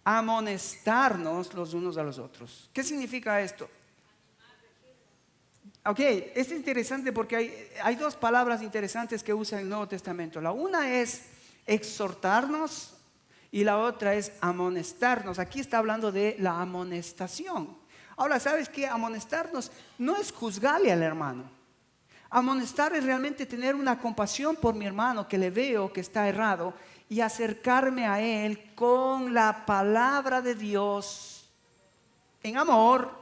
Amonestarnos los unos a los otros. ¿Qué significa esto? Ok, es interesante porque hay dos palabras interesantes que usa el Nuevo Testamento. La una es exhortarnos y la otra es amonestarnos. Aquí está hablando de la amonestación. Ahora, ¿sabes qué? Amonestarnos no es juzgarle al hermano. Amonestar es realmente tener una compasión por mi hermano que le veo que está errado y acercarme a él con la palabra de Dios en amor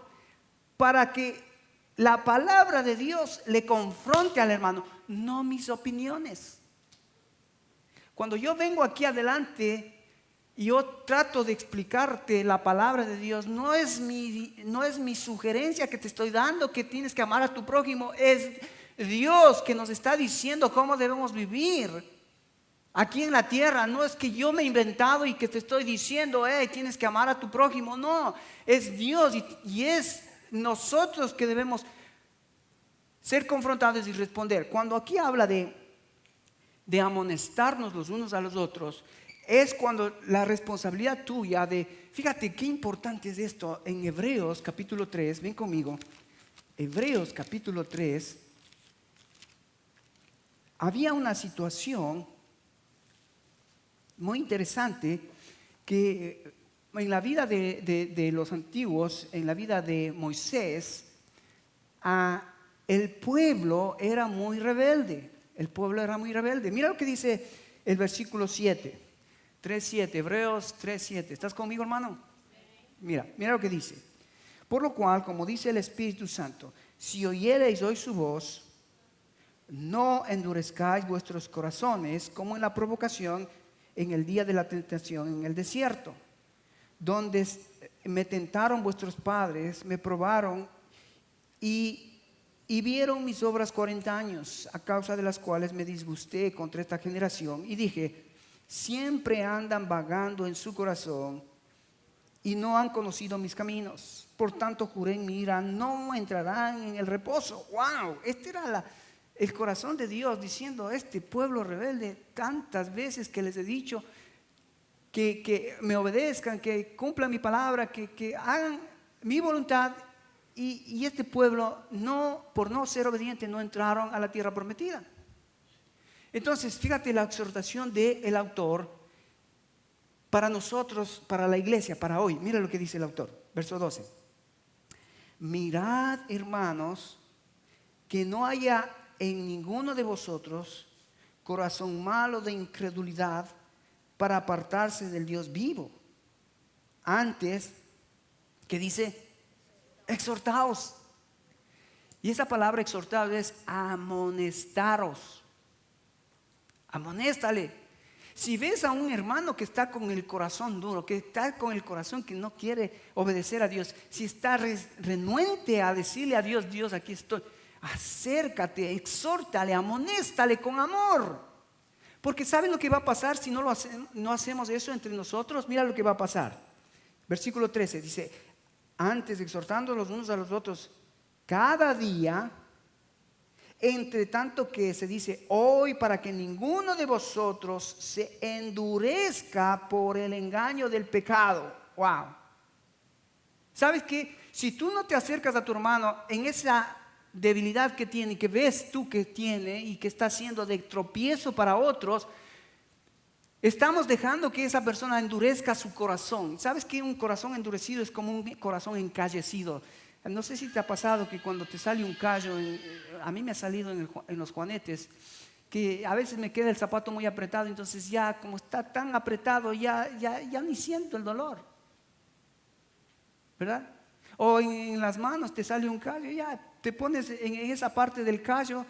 para que la palabra de Dios le confronte al hermano, no mis opiniones. Cuando yo vengo aquí adelante y yo trato de explicarte la palabra de Dios, no es mi sugerencia que te estoy dando, que tienes que amar a tu prójimo, es Dios que nos está diciendo cómo debemos vivir aquí en la tierra. No es que yo me he inventado y que te estoy diciendo, tienes que amar a tu prójimo. No, es Dios y es nosotros que debemos ser confrontados y responder. Cuando aquí habla de amonestarnos los unos a los otros, es cuando la responsabilidad tuya fíjate qué importante es esto en Hebreos capítulo 3, ven conmigo, Hebreos capítulo 3, había una situación muy interesante que en la vida de los antiguos, en la vida de Moisés, el pueblo era muy rebelde. El pueblo era muy rebelde. Mira lo que dice el versículo 7, 3:7, Hebreos 3:7. ¿Estás conmigo, hermano? Mira lo que dice. Por lo cual, como dice el Espíritu Santo, si oyereis hoy su voz, no endurezcáis vuestros corazones como en la provocación en el día de la tentación en el desierto, donde me tentaron vuestros padres, me probaron y vieron mis obras 40 años, a causa de las cuales me disgusté contra esta generación y dije, siempre andan vagando en su corazón y no han conocido mis caminos. Por tanto juré en mi ira, no entrarán en el reposo. ¡Wow! Este era el corazón de Dios diciendo, este pueblo rebelde, tantas veces que les he dicho que me obedezcan, que cumplan mi palabra, que hagan mi voluntad, y este pueblo por no ser obediente no entraron a la tierra prometida. Entonces fíjate la exhortación del autor para nosotros, para la iglesia, para hoy. Mira lo que dice el autor, verso 12. Mirad, hermanos, que no haya en ninguno de vosotros corazón malo de incredulidad para apartarse del Dios vivo. Antes, que dice, exhortaos. Y esa palabra exhortaos es amonestaros. Amonéstale. Si ves a un hermano que está con el corazón duro, que está con el corazón que no quiere obedecer a Dios, si está renuente a decirle a Dios, Dios, aquí estoy, acércate, exhórtale, amonéstale con amor. Porque ¿saben lo que va a pasar si no hacemos eso entre nosotros? Mira lo que va a pasar. Versículo 13 dice, antes exhortando los unos a los otros cada día, entre tanto que se dice hoy, para que ninguno de vosotros se endurezca por el engaño del pecado. Wow. ¿Sabes qué? Si tú no te acercas a tu hermano en esa debilidad que tiene, que ves tú que tiene y que está haciendo de tropiezo para otros, estamos dejando que esa persona endurezca su corazón. ¿Sabes que un corazón endurecido es como un corazón encallecido? No sé si te ha pasado que cuando te sale un callo, a mí me ha salido en los juanetes, que a veces me queda el zapato muy apretado, entonces ya como está tan apretado, ya ni siento el dolor, ¿verdad? O en las manos te sale un callo, ya te pones en esa parte del callo.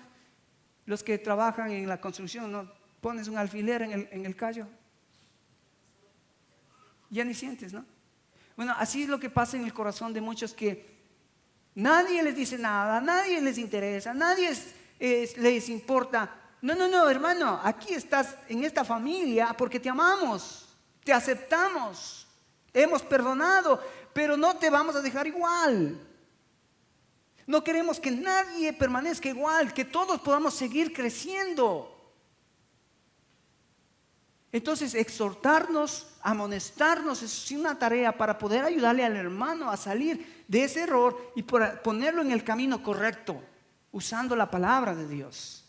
Los que trabajan en la construcción, ¿no? Pones un alfiler en el callo, ya ni sientes, ¿no? Bueno, así es lo que pasa en el corazón de muchos, que nadie les dice nada, nadie les interesa, nadie les importa. No, no, no, hermano, aquí estás en esta familia porque te amamos, te aceptamos, hemos perdonado, pero no te vamos a dejar igual. No queremos que nadie permanezca igual, que todos podamos seguir creciendo. Entonces, exhortarnos, amonestarnos es una tarea para poder ayudarle al hermano a salir de ese error y ponerlo en el camino correcto, usando la palabra de Dios.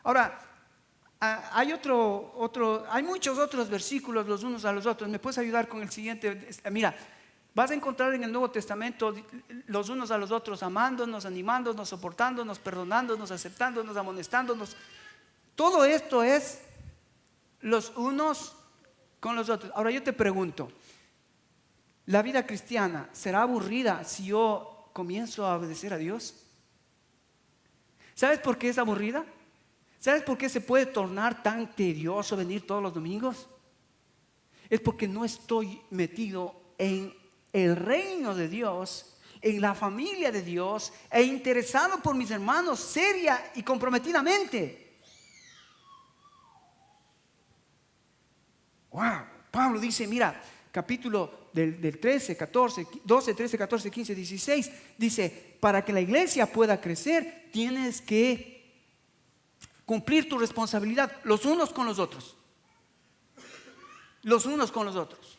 Ahora, hay muchos otros versículos los unos a los otros. ¿Me puedes ayudar con el siguiente? Mira, vas a encontrar en el Nuevo Testamento los unos a los otros amándonos, animándonos, soportándonos, perdonándonos, aceptándonos, amonestándonos. Todo esto es los unos con los otros. Ahora yo te pregunto, ¿la vida cristiana será aburrida si yo comienzo a obedecer a Dios? ¿Sabes por qué es aburrida? ¿Sabes por qué se puede tornar tan tedioso venir todos los domingos? Es porque no estoy metido en el reino de Dios, en la familia de Dios, e interesado por mis hermanos seria y comprometidamente. Wow, Pablo dice, mira, capítulo del 13, 14, 12, 13, 14, 15, 16, dice, para que la iglesia pueda crecer, tienes que cumplir tu responsabilidad los unos con los otros. Los unos con los otros.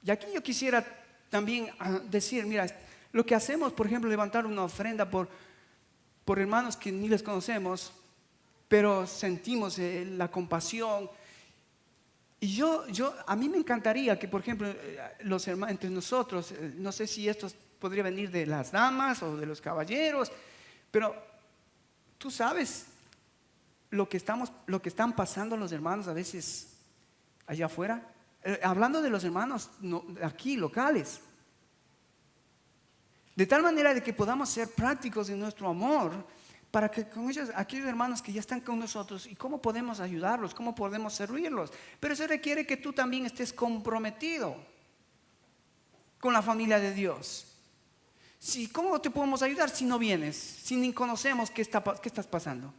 Y aquí yo quisiera también decir, mira, lo que hacemos, por ejemplo, levantar una ofrenda por hermanos que ni les conocemos, pero sentimos la compasión. Y a mí me encantaría que, por ejemplo, los hermanos entre nosotros, no sé si esto podría venir de las damas o de los caballeros, pero tú sabes lo que están pasando los hermanos a veces allá afuera. Hablando de los hermanos aquí locales. De tal manera de que podamos ser prácticos en nuestro amor para que con aquellos hermanos que ya están con nosotros, y cómo podemos ayudarlos, cómo podemos servirlos. Pero eso requiere que tú también estés comprometido con la familia de Dios. ¿Cómo te podemos ayudar si no vienes? Si ni conocemos qué estás pasando.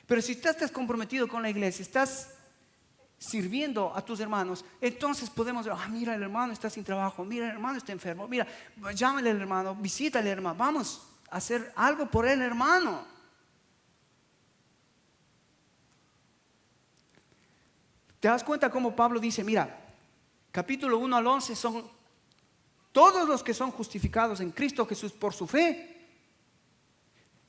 Pero si tú estás comprometido con la iglesia, estás sirviendo a tus hermanos, entonces podemos ver, mira, el hermano está sin trabajo, mira, el hermano está enfermo, mira, llámale al hermano, visítale al hermano, vamos a hacer algo por el hermano. ¿Te das cuenta cómo Pablo dice, mira, capítulo 1 al 11 son todos los que son justificados en Cristo Jesús por su fe?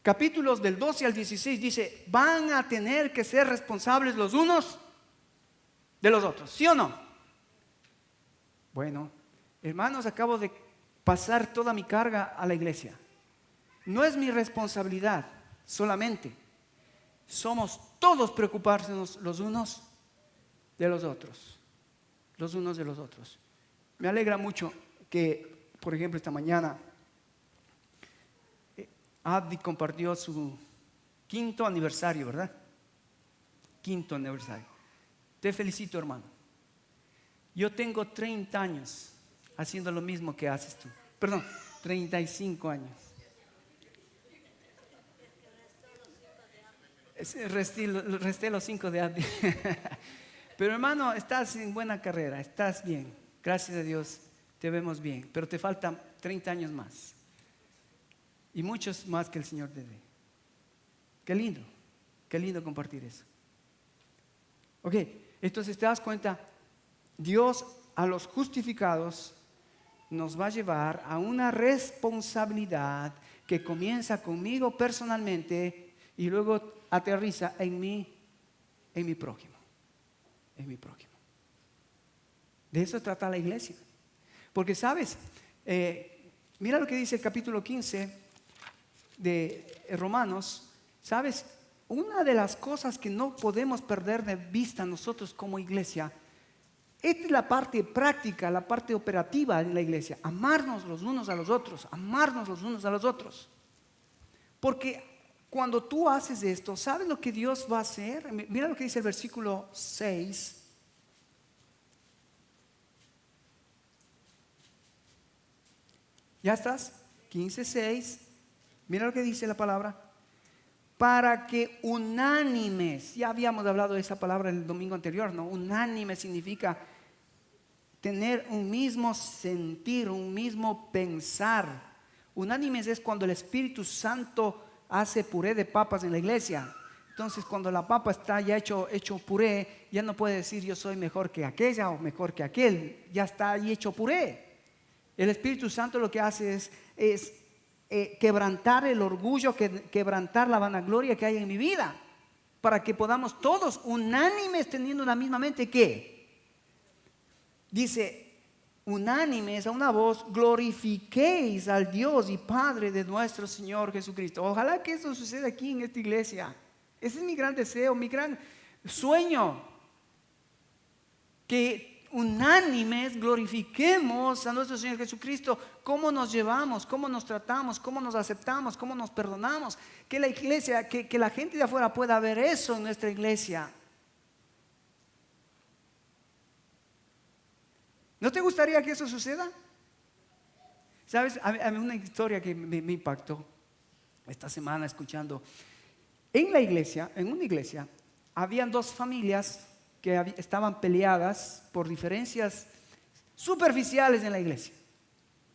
Capítulos del 12 al 16 dice, van a tener que ser responsables los unos de los otros, ¿sí o no? Bueno, hermanos, acabo de pasar toda mi carga a la iglesia. No es mi responsabilidad solamente. Somos todos preocuparnos los unos de los otros. Los unos de los otros. Me alegra mucho que, por ejemplo, esta mañana Abdi compartió su 5º aniversario, ¿verdad? 5º aniversario. Te felicito, hermano. Yo tengo 30 años haciendo lo mismo que haces tú. Perdón, 35 años. Resté los 5 de Abdi. Pero hermano, estás en buena carrera, estás bien. Gracias a Dios, te vemos bien. Pero te faltan 30 años más. Y muchos más que el Señor te dé. Qué lindo compartir eso. Ok, entonces te das cuenta, Dios a los justificados nos va a llevar a una responsabilidad que comienza conmigo personalmente y luego aterriza en mi prójimo. En mi prójimo. De eso trata la iglesia. Porque sabes, mira lo que dice el capítulo 15 de Romanos. Sabes, una de las cosas que no podemos perder de vista nosotros como iglesia, esta es la parte práctica, la parte operativa en la iglesia. Amarnos los unos a los otros, amarnos los unos a los otros. Porque cuando tú haces esto, ¿sabes lo que Dios va a hacer? Mira lo que dice el versículo 6. ¿Ya estás? 15:6. Mira lo que dice la palabra. Para que unánimes, ya habíamos hablado de esa palabra el domingo anterior, ¿no? Unánime significa tener un mismo sentir, un mismo pensar. Unánimes es cuando el Espíritu Santo hace puré de papas en la iglesia. Entonces, cuando la papa está ya hecho puré, ya no puede decir yo soy mejor que aquella o mejor que aquel. Ya está ahí hecho puré. El Espíritu Santo lo que hace es quebrantar el orgullo, quebrantar la vanagloria que hay en mi vida, para que podamos todos unánimes teniendo la misma mente. ¿Qué? Dice, unánimes a una voz, glorifiquéis al Dios y Padre de nuestro Señor Jesucristo. Ojalá que eso suceda aquí en esta iglesia. Ese es mi gran deseo, mi gran sueño, que unánimes glorifiquemos a nuestro Señor Jesucristo. Cómo nos llevamos, cómo nos tratamos, cómo nos aceptamos, cómo nos perdonamos. Que la iglesia, que la gente de afuera pueda ver eso en nuestra iglesia. ¿No te gustaría que eso suceda? ¿Sabes? A mí una historia que me impactó esta semana escuchando. En una iglesia, habían dos familias que estaban peleadas por diferencias superficiales en la iglesia.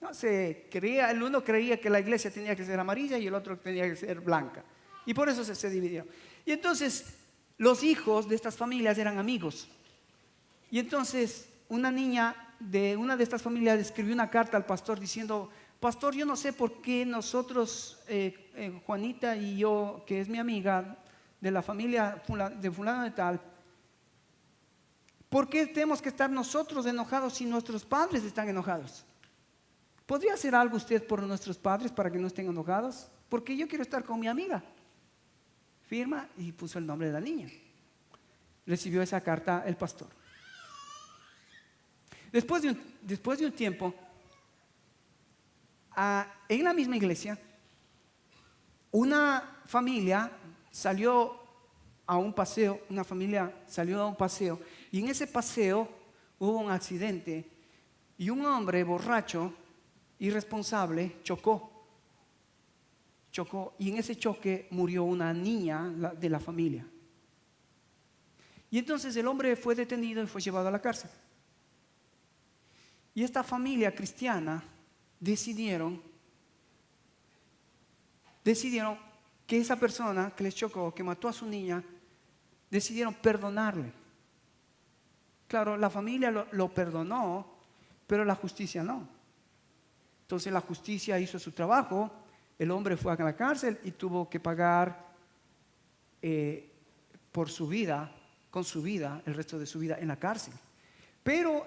No se creía, el uno creía que la iglesia tenía que ser amarilla y el otro tenía que ser blanca. Y por eso se dividió. Y entonces los hijos de estas familias eran amigos. Y entonces una niña de una de estas familias escribió una carta al pastor diciendo: pastor, yo no sé por qué nosotros, Juanita y yo, que es mi amiga de la familia de fulano de tal, ¿por qué tenemos que estar nosotros enojados si nuestros padres están enojados? ¿Podría hacer algo usted por nuestros padres para que no estén enojados? Porque yo quiero estar con mi amiga. Firma y puso el nombre de la niña. Recibió esa carta el pastor. Después de un tiempo, en la misma iglesia, una familia salió a un paseo, y en ese paseo hubo un accidente y un hombre borracho, irresponsable, chocó, y en ese choque murió una niña de la familia. Y entonces el hombre fue detenido y fue llevado a la cárcel. Y esta familia cristiana decidieron que esa persona que les chocó, que mató a su niña, decidieron perdonarle. Claro, la familia lo perdonó, pero la justicia no. Entonces la justicia hizo su trabajo, el hombre fue a la cárcel y tuvo que pagar por su vida, con su vida, el resto de su vida en la cárcel. Pero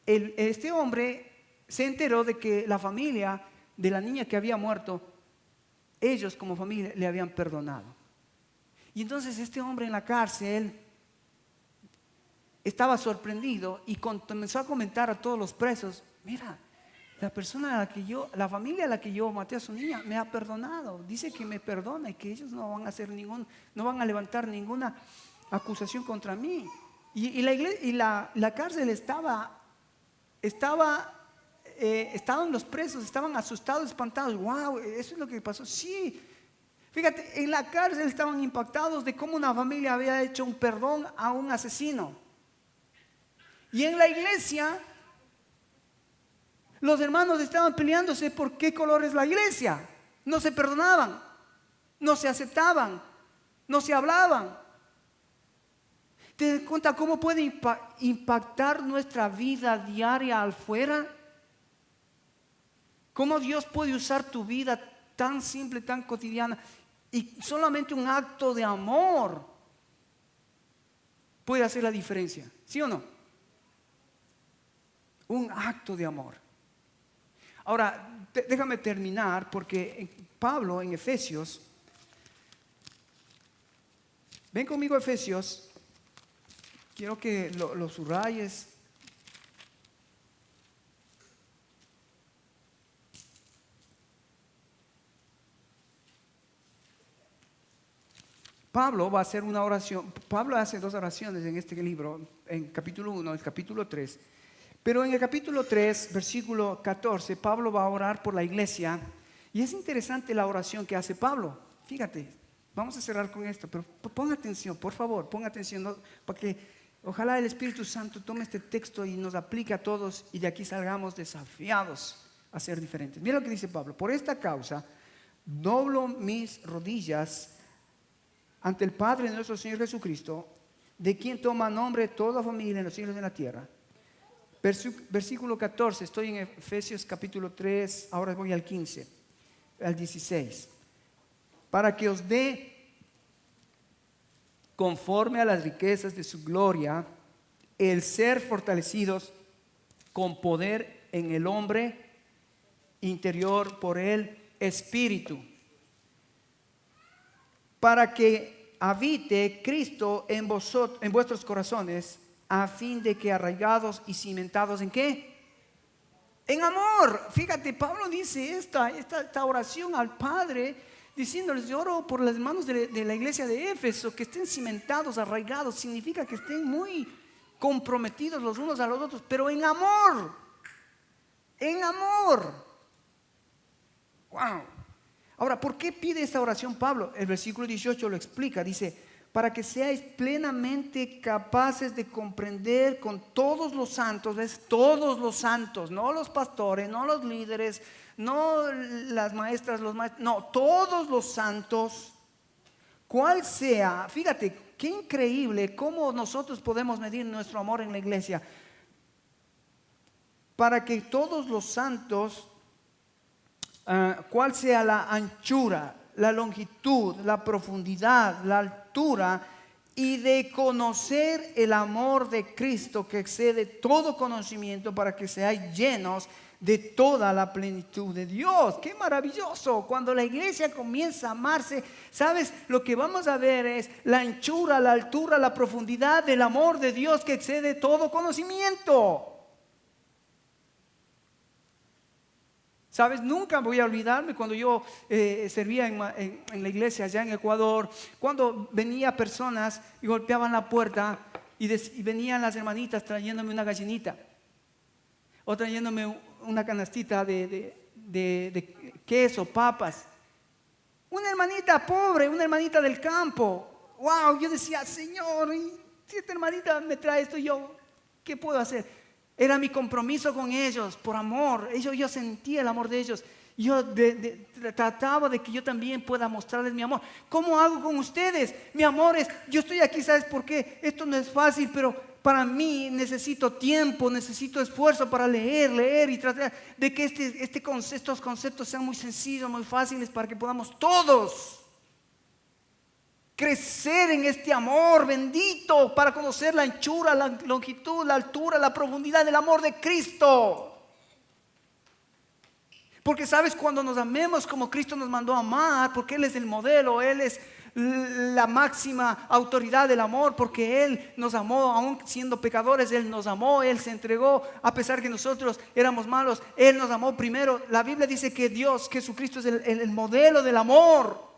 este hombre se enteró de que la familia de la niña que había muerto, ellos como familia le habían perdonado. Y entonces este hombre en la cárcel estaba sorprendido y comenzó a comentar a todos los presos: mira, la familia a la que yo maté a su niña me ha perdonado, dice que me perdona y que ellos no van a levantar ninguna acusación contra mí. Y la cárcel estaban los presos, estaban asustados, espantados. Wow, eso es lo que pasó. Sí, fíjate, en la cárcel estaban impactados de cómo una familia había hecho un perdón a un asesino. Y en la iglesia los hermanos estaban peleándose por qué color es la iglesia. No se perdonaban, no se aceptaban, no se hablaban. ¿Te das cuenta cómo puede impactar nuestra vida diaria afuera? ¿Cómo Dios puede usar tu vida tan simple, tan cotidiana, y solamente un acto de amor puede hacer la diferencia? ¿Sí o no? Un acto de amor. Ahora, déjame terminar, porque Pablo en Efesios, ven conmigo a Efesios, quiero que lo subrayes. Pablo va a hacer una oración. Pablo hace dos oraciones en este libro, en capítulo 1 y capítulo 3. Pero en el capítulo 3, versículo 14, Pablo va a orar por la iglesia. Y es interesante la oración que hace Pablo. Fíjate, vamos a cerrar con esto, pero pon atención, por favor, pon atención, ¿no? Para que ojalá el Espíritu Santo tome este texto y nos aplique a todos y de aquí salgamos desafiados a ser diferentes. Mira lo que dice Pablo: por esta causa doblo mis rodillas ante el Padre de nuestro Señor Jesucristo, de quien toma nombre toda familia en los cielos y en la tierra. Versículo 14, estoy en Efesios capítulo 3, ahora voy al 15, al 16. Para que os dé, conforme a las riquezas de su gloria, el ser fortalecidos con poder en el hombre interior por el Espíritu, para que habite Cristo en vuestros corazones, a fin de que arraigados y cimentados ¿en qué? En amor. Fíjate, Pablo dice esta oración al Padre, diciéndoles: yo oro por las hermanos de la iglesia de Éfeso, que estén cimentados, arraigados. Significa que estén muy comprometidos los unos a los otros, pero en amor. En amor. Wow. Ahora, ¿por qué pide esta oración Pablo? El versículo 18 lo explica, dice: para que seáis plenamente capaces de comprender con todos los santos, ¿ves? Todos los santos, no los pastores, no los líderes, no las maestras, los maestros, no, todos los santos, cuál sea. Fíjate, qué increíble cómo nosotros podemos medir nuestro amor en la iglesia. Para que todos los santos, cuál sea la anchura, la longitud, la profundidad, la altura, y de conocer el amor de Cristo que excede todo conocimiento, para que seáis llenos de toda la plenitud de Dios. ¡Qué maravilloso! Cuando la iglesia comienza a amarse, ¿sabes? Lo que vamos a ver es la anchura, la altura, la profundidad del amor de Dios que excede todo conocimiento. ¿Sabes? Nunca voy a olvidarme cuando yo servía en la iglesia allá en Ecuador, cuando venía personas y golpeaban la puerta y venían las hermanitas trayéndome una gallinita o trayéndome una canastita de queso, papas. Una hermanita pobre, una hermanita del campo. Wow, yo decía: Señor, si esta hermanita me trae esto, yo, ¿qué puedo hacer? Era mi compromiso con ellos, por amor. Yo sentía el amor de ellos. Yo trataba de que yo también pueda mostrarles mi amor. ¿Cómo hago con ustedes? Mi amor es, yo estoy aquí, ¿sabes por qué? Esto no es fácil, pero para mí necesito tiempo, necesito esfuerzo para leer y tratar de que estos conceptos sean muy sencillos, muy fáciles, para que podamos todos crecer en este amor bendito, para conocer la anchura, la longitud, la altura, la profundidad del amor de Cristo. Porque sabes, cuando nos amemos como Cristo nos mandó a amar, porque Él es el modelo, Él es la máxima autoridad del amor, porque Él nos amó, aún siendo pecadores, Él nos amó, Él se entregó, a pesar que nosotros éramos malos, Él nos amó primero. La Biblia dice que Dios, Jesucristo es el modelo del amor.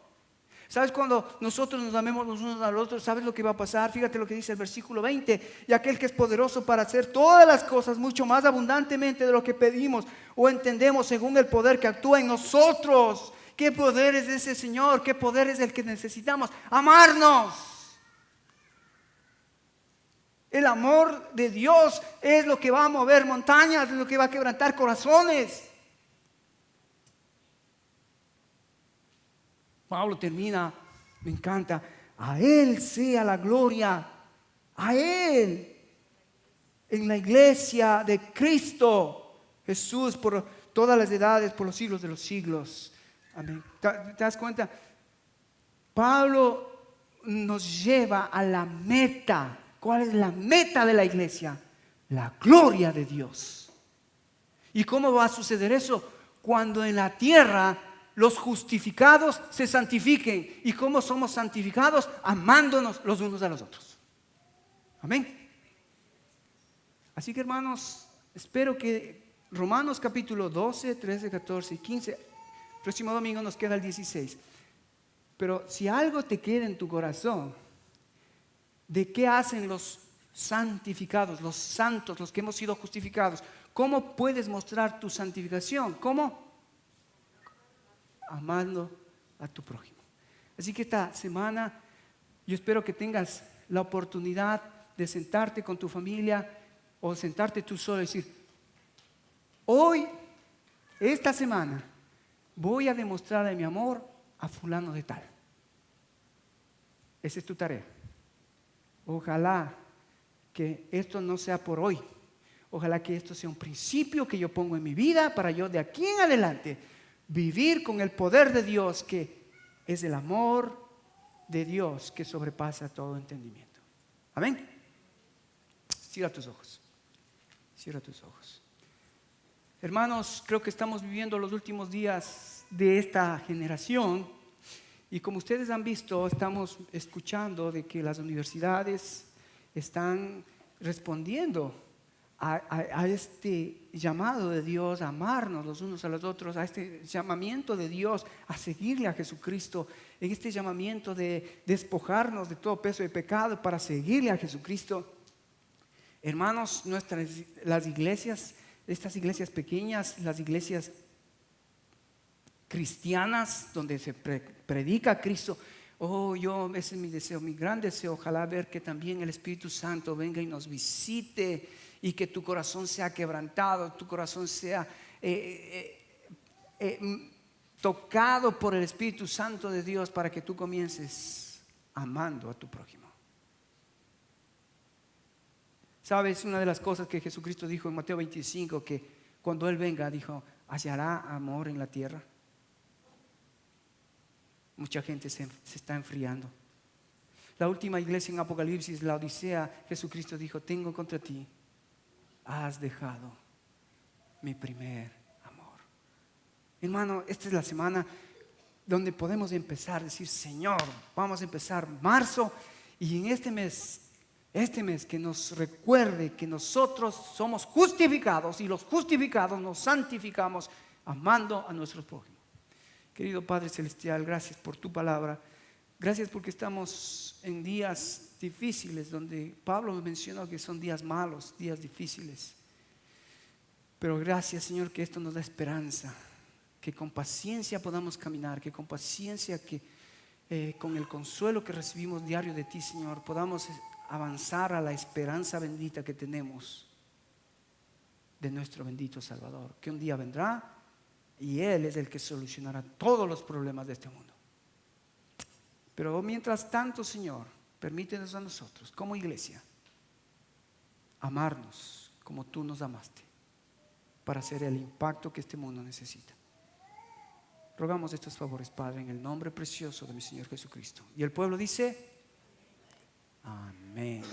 ¿Sabes? Cuando nosotros nos amemos los unos a los otros, ¿sabes lo que va a pasar? Fíjate lo que dice el versículo 20: y aquel que es poderoso para hacer todas las cosas mucho más abundantemente de lo que pedimos o entendemos, según el poder que actúa en nosotros. ¿Qué poder es ese Señor? ¿Qué poder es el que necesitamos? Amarnos. El amor de Dios es lo que va a mover montañas, es lo que va a quebrantar corazones. Pablo termina, me encanta: a Él sea la gloria, a Él, en la iglesia de Cristo Jesús, por todas las edades, por los siglos de los siglos. Amén. ¿Te das cuenta? Pablo nos lleva a la meta. ¿Cuál es la meta de la iglesia? La gloria de Dios. ¿Y cómo va a suceder eso? Cuando en la tierra los justificados se santifiquen. ¿Y cómo somos santificados? Amándonos los unos a los otros. Amén. Así que, hermanos, espero que Romanos capítulo 12, 13, 14 y 15, próximo domingo nos queda el 16. Pero si algo te queda en tu corazón de qué hacen los santificados, los santos, los que hemos sido justificados. ¿Cómo puedes mostrar tu santificación? ¿Cómo? Amando a tu prójimo. Así que esta semana yo espero que tengas la oportunidad de sentarte con tu familia o sentarte tú solo y decir, hoy, esta semana, voy a demostrarle mi amor a fulano de tal. Esa es tu tarea. Ojalá que esto no sea por hoy. Ojalá que esto sea un principio que yo pongo en mi vida para yo de aquí en adelante vivir con el poder de Dios, que es el amor de Dios que sobrepasa todo entendimiento. Amén. Cierra tus ojos. Cierra tus ojos. Hermanos, creo que estamos viviendo los últimos días de esta generación y como ustedes han visto, estamos escuchando de que las universidades están respondiendo a este llamado de Dios a amarnos los unos a los otros, a este llamamiento de Dios a seguirle a Jesucristo, en este llamamiento de despojarnos de todo peso de pecado para seguirle a Jesucristo. Hermanos, las iglesias, estas iglesias pequeñas, las iglesias cristianas donde se predica a Cristo, ese es mi deseo, mi gran deseo, ojalá ver que también el Espíritu Santo venga y nos visite y que tu corazón sea quebrantado, tu corazón sea tocado por el Espíritu Santo de Dios para que tú comiences amando a tu prójimo. ¿Sabes? Una de las cosas que Jesucristo dijo en Mateo 25, que cuando Él venga, dijo, ¿hallará amor en la tierra? Mucha gente se está enfriando. La última iglesia en Apocalipsis, la Odisea, Jesucristo dijo, tengo contra ti, has dejado mi primer amor. Hermano, esta es la semana donde podemos empezar a decir, Señor, vamos a empezar marzo y en este mes que nos recuerde que nosotros somos justificados y los justificados nos santificamos amando a nuestros prójimos. Querido Padre Celestial, gracias por tu palabra. Gracias porque estamos en días difíciles donde Pablo mencionó que son días malos, días difíciles. Pero gracias, Señor, que esto nos da esperanza, que con paciencia podamos caminar, que con paciencia, con el consuelo que recibimos diario de ti, Señor, podamos avanzar a la esperanza bendita que tenemos de nuestro bendito Salvador, que un día vendrá y Él es el que solucionará todos los problemas de este mundo. Pero mientras tanto, Señor, permítenos a nosotros como iglesia amarnos como tú nos amaste para hacer el impacto que este mundo necesita. Rogamos estos favores, Padre, en el nombre precioso de mi Señor Jesucristo. Y el pueblo dice, amén.